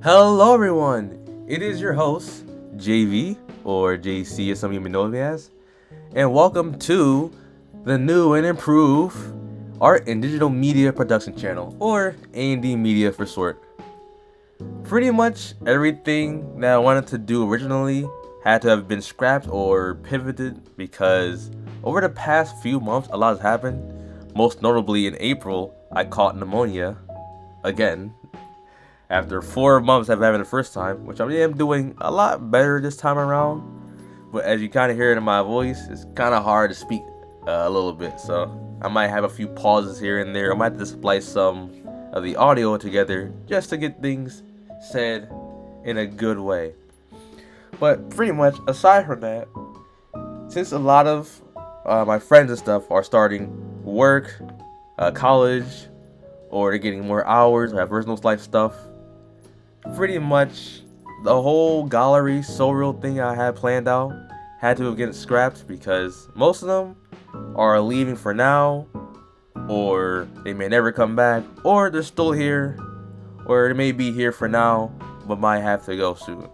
Hello everyone, it is your host, JV, or JC as some of you may know me as, and welcome to the new and improved Art and Digital Media Production Channel, or AnD Media for short. Pretty much everything that I wanted to do originally had to have been scrapped or pivoted because over the past few months a lot has happened. Most notably in April, I caught pneumonia again. After 4 months of having it the first time, which I am doing a lot better this time around. But as you kind of hear it in my voice, it's kind of hard to speak a little bit. So I might have a few pauses here and there. I might have to splice some of the audio together just to get things said in a good way. But pretty much aside from that, since a lot of my friends and stuff are starting work, college, or they're getting more hours or have personal life stuff, pretty much the whole gallery surreal thing I had planned out had to get scrapped because most of them are leaving for now, or they may never come back, or they're still here, or they may be here for now but might have to go soon.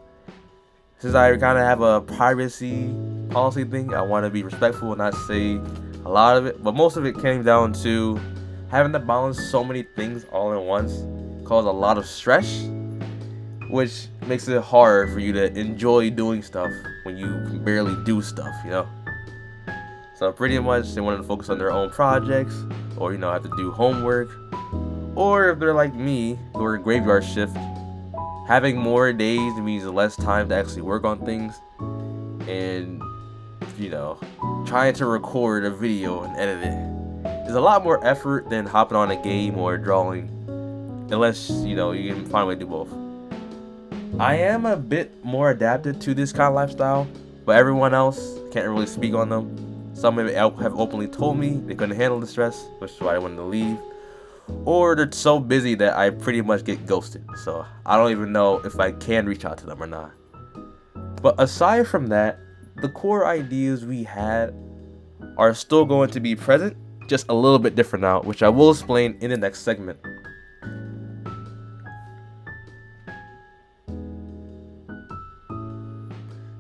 Since I kind of have a privacy policy thing, I want to be respectful and not say a lot of it, but most of it came down to having to balance so many things all at once cause a lot of stress, which makes it hard for you to enjoy doing stuff when you can barely do stuff, you know? So pretty much they wanted to focus on their own projects, or have to do homework, or if they're like me, who are graveyard shift, having more days means less time to actually work on things, and trying to record a video and edit it is a lot more effort than hopping on a game or drawing, unless you can find a way to do both. I am a bit more adapted to this kind of lifestyle, but everyone else can't really speak on them. Some have openly told me they couldn't handle the stress, which is why I wanted to leave. Or they're so busy that I pretty much get ghosted, so I don't even know if I can reach out to them or not. But aside from that, the core ideas we had are still going to be present, just a little bit different now, which I will explain in the next segment.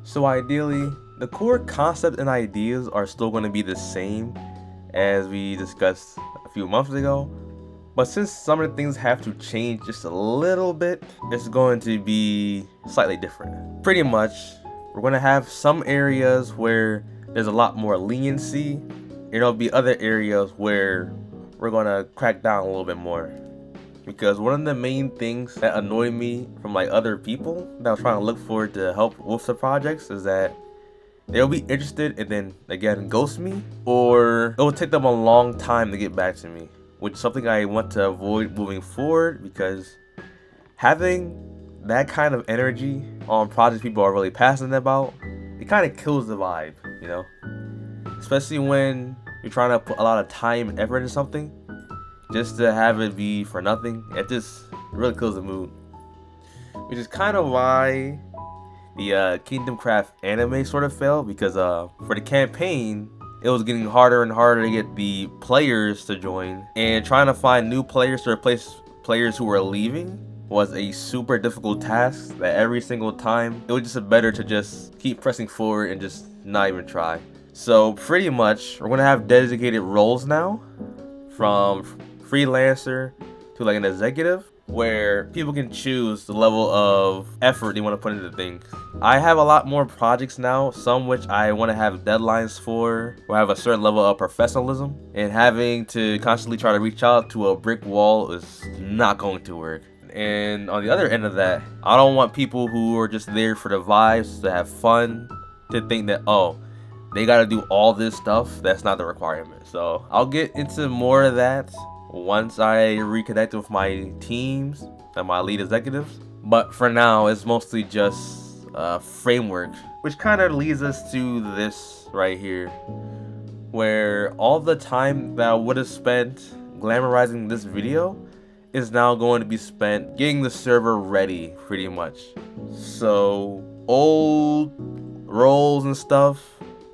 So ideally, the core concept and ideas are still going to be the same as we discussed a few months ago, but since some of the things have to change just a little bit, it's going to be slightly different. Pretty much, we're going to have some areas where there's a lot more leniency, and there'll be other areas where we're going to crack down a little bit more. Because one of the main things that annoy me from other people that I was trying to look for to help with the projects is that they'll be interested and then again ghost me, or it will take them a long time to get back to me, which is something I want to avoid moving forward, because having that kind of energy on projects people are really passionate about, it kind of kills the vibe, especially when you're trying to put a lot of time and effort into something. Just to have it be for nothing, it just really kills the mood. Which is kind of why the Kingdom Craft anime sort of failed, because for the campaign, it was getting harder and harder to get the players to join, and trying to find new players to replace players who were leaving was a super difficult task that every single time it was just better to just keep pressing forward and just not even try. So pretty much we're gonna have dedicated roles now, from freelancer to an executive, where people can choose the level of effort they want to put into things. I have a lot more projects now, some which I want to have deadlines for, or have a certain level of professionalism, and having to constantly try to reach out to a brick wall is not going to work. And on the other end of that, I don't want people who are just there for the vibes, to have fun, to think that, they gotta do all this stuff. That's not the requirement. So I'll get into more of that once I reconnect with my teams and my lead executives. But for now, it's mostly just a framework, which kind of leads us to this right here, where all the time that I would have spent glamorizing this video is now going to be spent getting the server ready, pretty much. So old roles and stuff,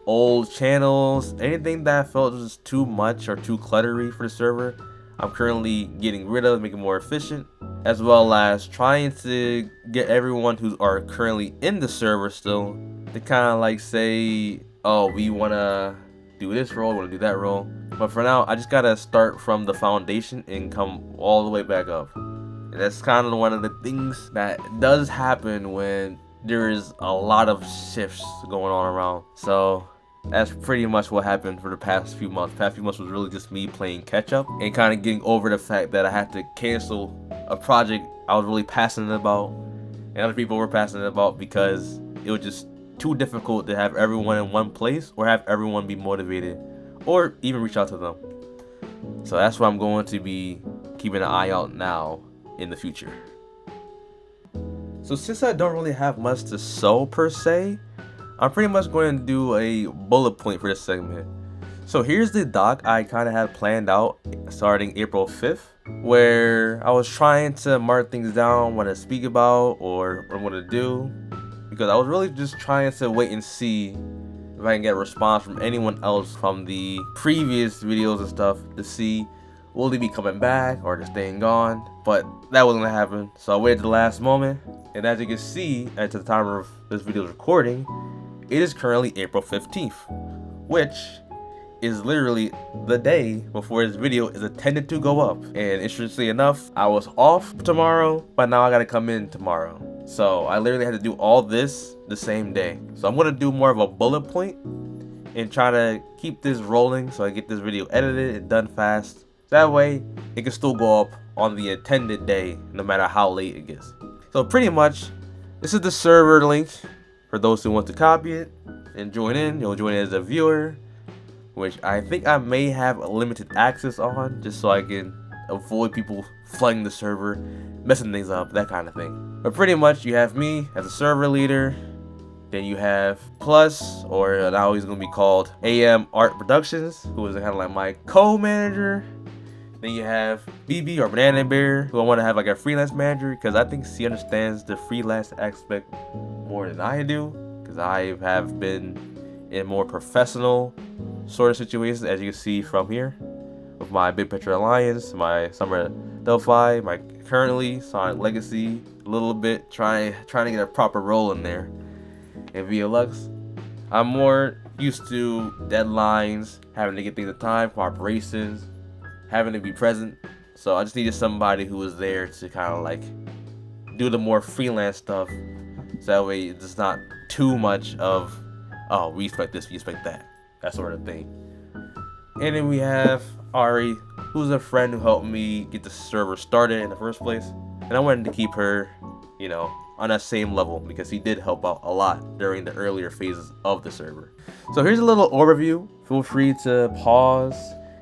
old channels, anything that I felt was too much or too cluttery for the server, I'm currently getting rid of, making it more efficient. as well as trying to get everyone who are currently in the server still to kind of like say, oh, we want to do this role, we want to do that role. But for now, I just gotta start from the foundation and come all the way back up. And that's kind of one of the things that does happen when there is a lot of shifts going on around. So that's pretty much what happened for the past few months. Past few months was really just me playing catch up and kind of getting over the fact that I had to cancel a project I was really passionate about and other people were passionate about because it was just too difficult to have everyone in one place or have everyone be motivated or even reach out to them. So that's why I'm going to be keeping an eye out now in the future. So since I don't really have much to show per se, I'm pretty much going to do a bullet point for this segment. So here's the doc I kind of had planned out starting April 5th, where I was trying to mark things down, what to speak about or what I'm going to do, because I was really just trying to wait and see if I can get a response from anyone else from the previous videos and stuff to see will they be coming back or just staying gone. But that wasn't gonna happen, so I waited to the last moment. And as you can see, at the time of this video's recording, it is currently April 15th, which is literally the day before this video is intended to go up. And interestingly enough, I was off tomorrow, but now I gotta come in tomorrow. So I literally had to do all this the same day. So I'm gonna do more of a bullet point and try to keep this rolling so I get this video edited and done fast. That way it can still go up on the intended day no matter how late it gets. So pretty much this is the server link for those who want to copy it and join in. You'll join in as a viewer, which I think I may have a limited access on just so I can avoid people flooding the server, messing things up, that kind of thing. But pretty much you have me as a server leader, then you have Plus, or now he's gonna be called AM Art Productions, who is kind of like my co-manager. Then you have BB or Banana Bear, who I want to have like a freelance manager because I think she understands the freelance aspect more than I do, because I have been in more professional sort of situations, as you can see from here, with my Big Picture Alliance, my Summer Delphi, my currently Sonic Legacy, a little bit trying to get a proper role in there. And via Lux, I'm more used to deadlines, having to get things in time, cooperations, having to be present. So I just needed somebody who was there to kind of like do the more freelance stuff, so that way it's not too much of, oh, we expect this, we expect that sort of thing. And then we have Ari, who's a friend who helped me get the server started in the first place, and I wanted to keep her, you know, on that same level because he did help out a lot during the earlier phases of the server. So here's a little overview. Feel free to pause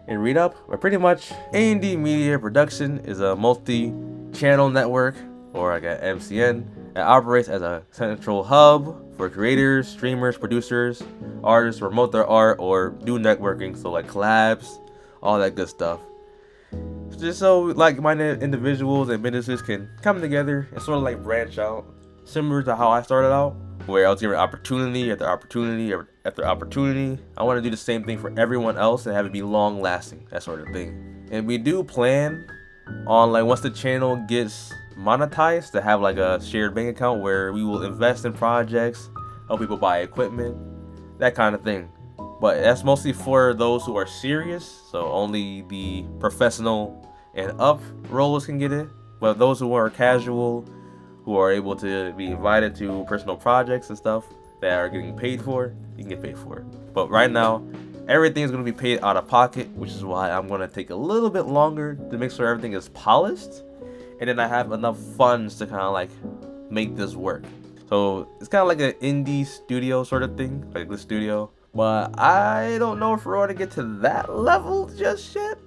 and read up. But pretty much AnD Media Production is a multi-channel network, or like an MCN, that operates as a central hub for creators, streamers, producers, artists, promote their art, or do networking, so like collabs, all that good stuff. Just so like-minded individuals and businesses can come together and sort of like branch out, similar to how I started out, where I was given opportunity after opportunity after opportunity. I want to do the same thing for everyone else and have it be long lasting, that sort of thing. And we do plan on, like, once the channel gets monetized, to have like a shared bank account where we will invest in projects, help people buy equipment, that kind of thing. But that's mostly for those who are serious, so only the professional and up rollers can get it. But those who are casual, who are able to be invited to personal projects and stuff that are getting paid for, you can get paid for it. But right now, everything is going to be paid out of pocket, which is why I'm going to take a little bit longer to make sure everything is polished, and then I have enough funds to kind of like make this work. So it's kind of like an indie studio sort of thing, like this studio. But I don't know if we're going to get to that level just yet.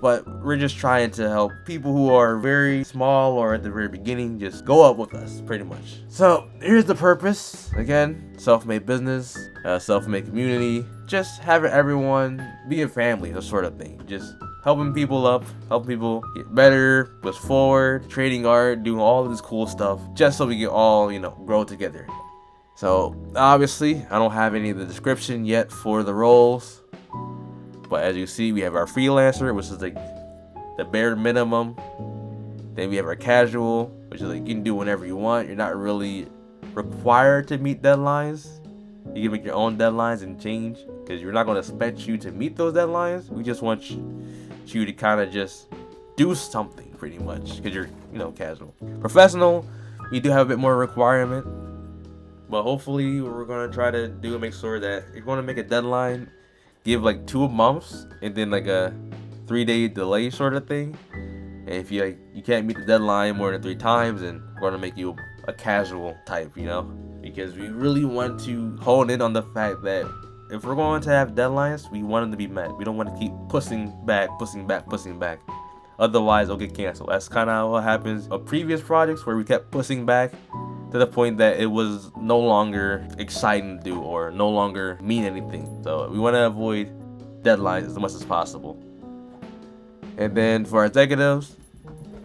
But we're just trying to help people who are very small or at the very beginning just go up with us, pretty much. So here's the purpose. Again, self-made business, self-made community, just having everyone be a family, that sort of thing. Just helping people up, helping people get better, push forward, trading art, doing all of this cool stuff, just so we can all, you know, grow together. So obviously, I don't have any of the description yet for the roles. But as you see, we have our freelancer, which is like the bare minimum. Then we have our casual, which is like you can do whenever you want. You're not really required to meet deadlines. You can make your own deadlines and change, because we're not going to expect you to meet those deadlines. We just want you to kind of just do something pretty much, because you're, casual. Professional, we do have a bit more requirement, but hopefully what we're going to try to do is make sure that if you want to make a deadline, give like 2 months and then like a 3-day delay sort of thing. And if you can't meet the deadline more than 3 times, then we're going to make you a casual type, because we really want to hone in on the fact that if we're going to have deadlines, we want them to be met. We don't want to keep pushing back. Otherwise, it'll get canceled. That's kind of what happens of previous projects where we kept pushing back to the point that it was no longer exciting to do or no longer mean anything. So we want to avoid deadlines as much as possible. And then for our executives,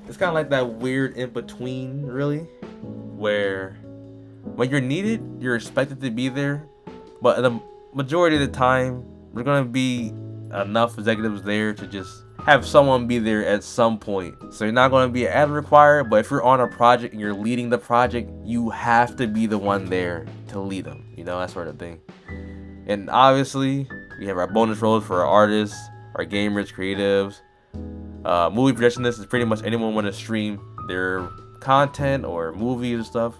it's kind of like that weird in between, really, where when you're needed, you're expected to be there, but the majority of the time, there's gonna be enough executives there to just have someone be there at some point. So you're not gonna be as required, but if you're on a project and you're leading the project, you have to be the one there to lead them, that sort of thing. And obviously, we have our bonus roles for our artists, our gamers, creatives. Movie projectionists is pretty much anyone want to stream their content or movies and stuff.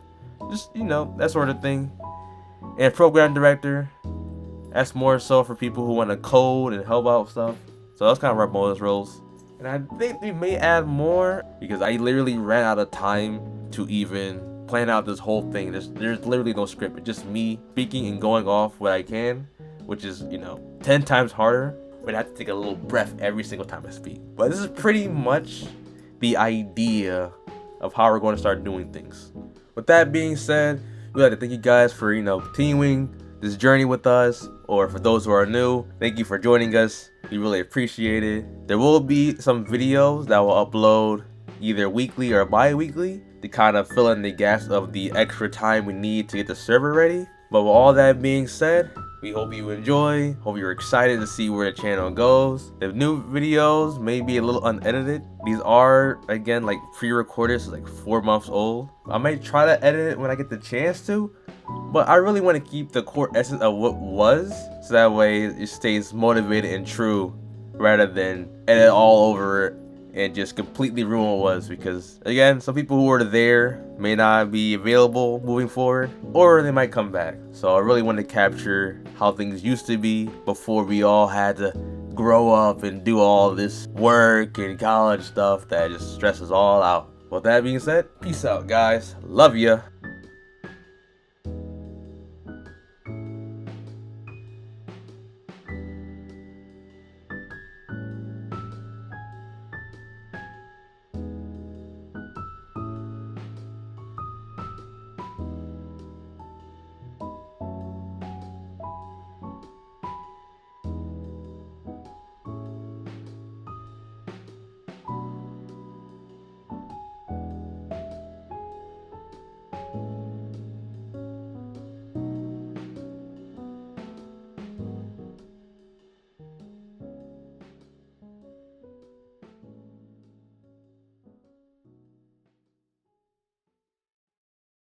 Just, that sort of thing. And program director, that's more so for people who want to code and help out stuff. So that's kind of our bonus roles. And I think we may add more, because I literally ran out of time to even plan out this whole thing. There's literally no script. It's just me speaking and going off what I can, which is, 10 times harder. But I have to take a little breath every single time I speak. But this is pretty much the idea of how we're going to start doing things. With that being said, we'd like to thank you guys for, continuing this journey with us. Or for those who are new, thank you for joining us. We really appreciate it. There will be some videos that will upload either weekly or bi-weekly to kind of fill in the gaps of the extra time we need to get the server ready. But with all that being said, we hope you enjoy. Hope you're excited to see where the channel goes. The new videos may be a little unedited. These are, again, like pre-recorded, so like 4 months old. I might try to edit it when I get the chance to, but I really want to keep the core essence of what was, so that way it stays motivated and true, rather than edit all over it and just completely ruin what was. Because again, some people who were there may not be available moving forward, or they might come back. So I really want to capture how things used to be before we all had to grow up and do all this work and college stuff that just stresses all out. With that being said, peace out, guys. Love ya.